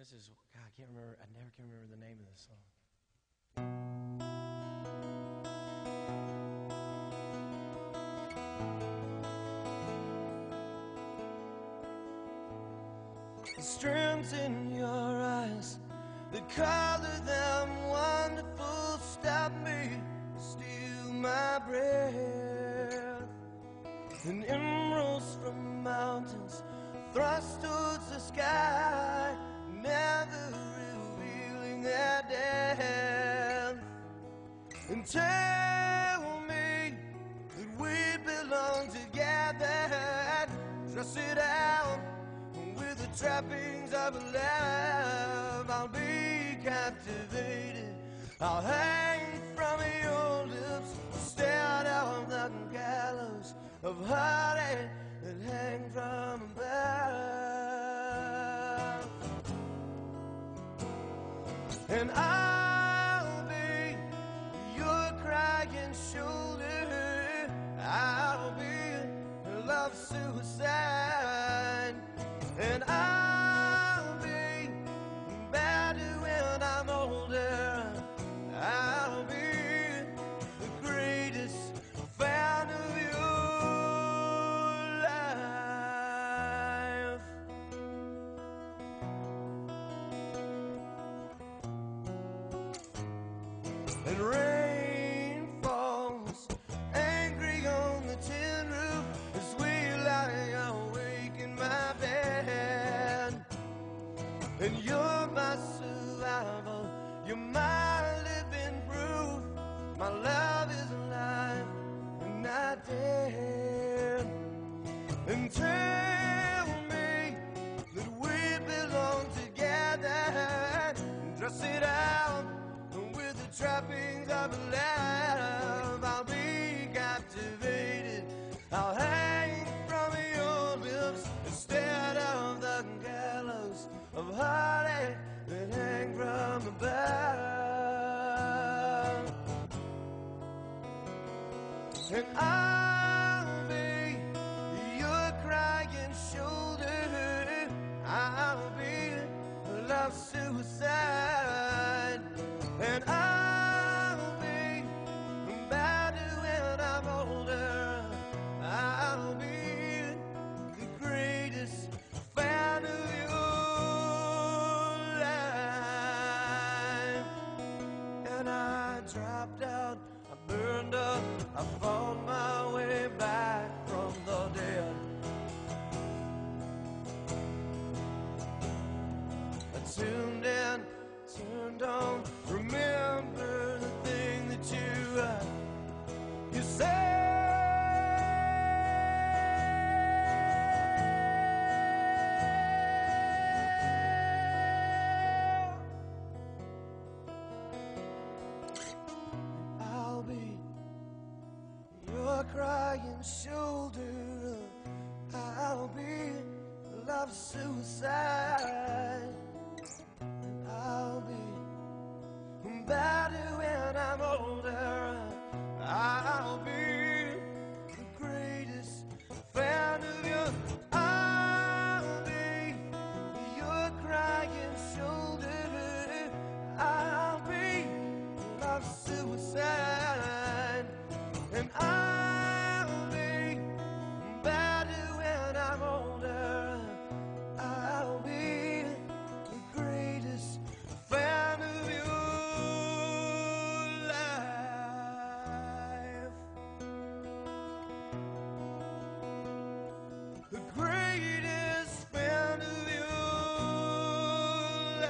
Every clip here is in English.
This is, God, I can't remember, I never can remember the name of this song. The strings in your eyes, the color them wonderful, stop me, steal my breath. And emeralds from mountains thrust towards the sky, never revealing their depth. And tell me that we belong together, dress it out with the trappings of love. I'll be captivated, I'll hang from your lips, stare down the gallows of heartache that hang from above. And I'll be your crying shoulder, I'll be love suicide. And I'll be better when I'm older, I'll be the greatest fan of your life. And rain falls angry on the tin roof as we lie awake in my bed. And you're my survival, you're my living proof. My love is alive and not dead. And tell me that we belong together, dress it out with the trappings of love. I'll be captivated, I'll hang from your lips instead of the gallows of heartache that hang from above. And I'll be your crying shoulder, I'll be love suicide. And I'll be better when I'm older, I'll be the greatest fan of your life. And I dropped out, I burned up, I fought my way back from the dead. I tuned in, turned on, remember the thing that you said. I'll be your crying shoulder, I'll be love suicide. I'll be better when I'm older, I'll be the greatest fan of you. I'll be your crying shoulder, I'll be love suicide. And I'll be better when I'm older, I'll be the greatest fan of your life. The greatest fan of your life.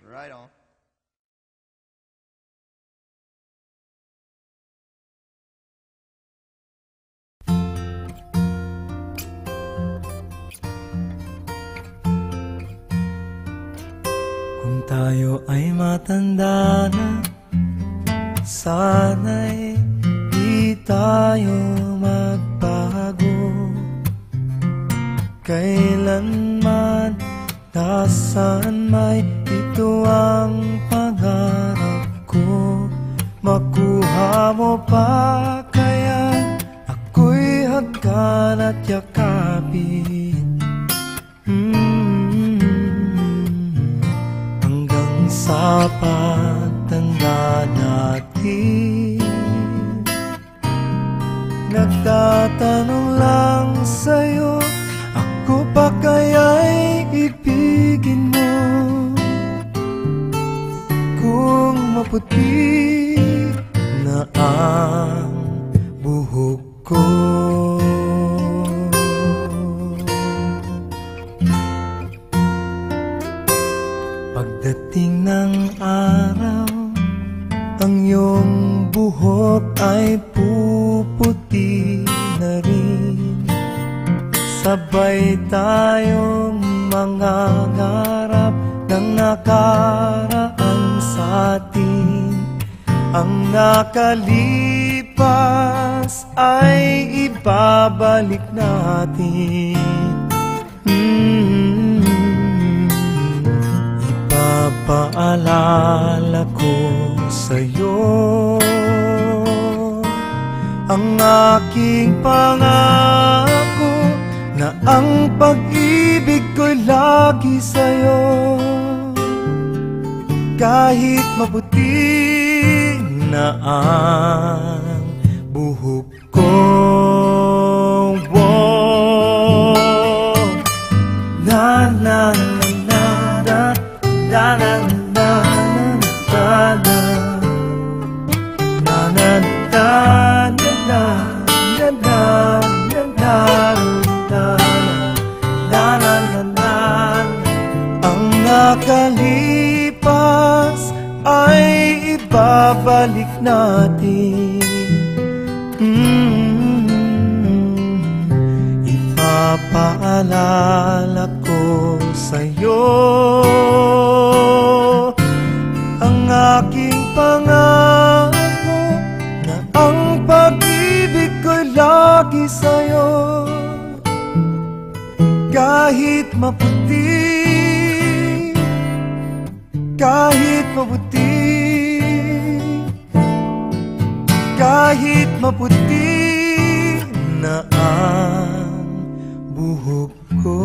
Right on. Kung tayo ay matanda na, sana'y di kailanman, nasaan may ito ang pangarap ko. Makuha mo pa kaya ako'y hagkan at yakapin, hanggang sa pagtanda natin. Nagtatanong lang sa'yo, ako pa kaya'y ibigin mo? Kung maputi na ang buhok ko. Pagdating ng araw, ang iyong buhok ay puputi na rin. Sabay tayong mangangarap ng nakaraan sa atin. Ang nakalipas ay ibabalik natin. Ipapaalala ko sa'yo ang aking pangako na ang pag-ibig ko'y lagi sa'yo. Kahit maputi na ang buhok ko, na na na na na na na ang nakalipas ay ibabalik natin. Ipapaalala ko sa'yo ang aking pangako na ang pag-ibig ko'y lagi sa'yo. Kahit maputi, kahit maputi, kahit maputi na ang buhok ko.